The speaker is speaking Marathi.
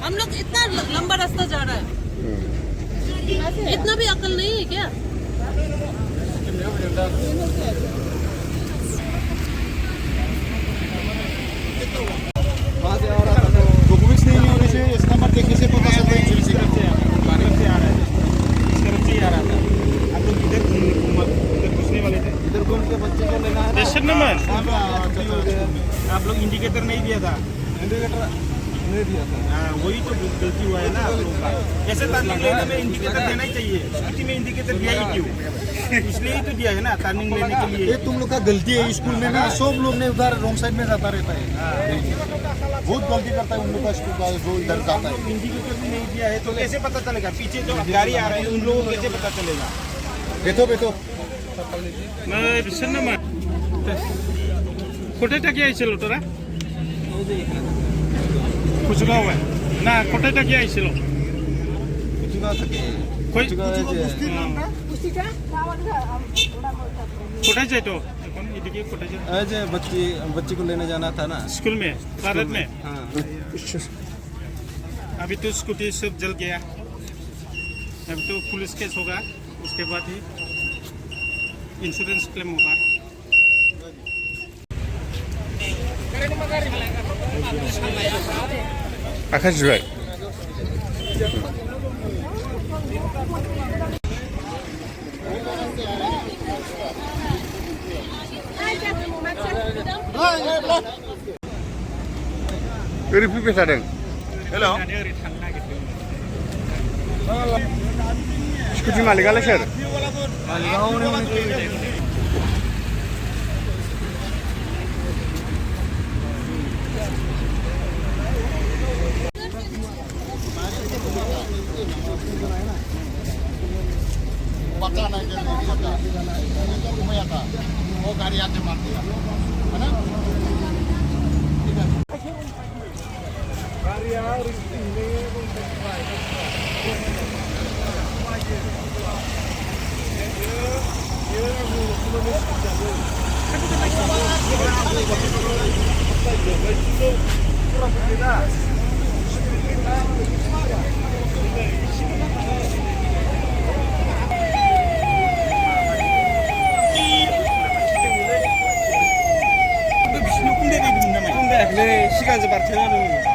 हम लोग इतना लंबा रास्ता जा रहा है, इतना भी अकल नहीं है क्या? डॉक्यूमेंट्स नहीं होने से इस नंबर के कैसे पता चलता है? से आ रहा है, इस तरफ से आ रहा था। हम लोग इधर घुसने वाले थे, इधर घूम के बच्चे को लेना है। स्टेशन नंबर आप लोग इंडिकेटर नहीं दिया था, इंडिकेटर नहीं दिया था। हाँ, वही तो गलती हुआ है ना आप लोगों का। ऐसे टर्निंग लेने में इंडिकेटर देना ही चाहिए। स्कूटी में इंडिकेटर दिया ही क्यों? इसलिए ही तो दिया है ना, टर्निंग लेने के लिए। ये तुम लोग का गलती है। स्कूल में ना सब लोग ने उधर रॉन्ग साइड में जाता रहता है, बहुत गलती करता है उन लोग का स्कूल का जो इधर जाता है। इंडिकेटर भी नहीं दिया है तो कैसे पता चलेगा? पीछे जो गाड़ी आ रही है उन लोगों को कैसे पता चलेगा? बैठो बैठो। स्टेशन नंबर कोटे टाकी आइছিল তোরা কুচগাঁও না কোটে টাকি আইছিল कुचगांव तक কোথায় যাই তো এখন এদিকে কোথায় যাই आज बच्ची को लेने जाना था ना स्कूल में भारत में हाँ। अभी तो स्कूटी सब जल गया, अभी तो पुलिस केस होगा, उसके बाद ही इंश्योरेंस क्लेम होगा। आकाश भाई रिफिउ बेसादों हेल' स्कुटि मालिकालाय सोर? बचाना है घुमाया था वो गाड़ी आके मार दिया है ना। 시간이 바로 되는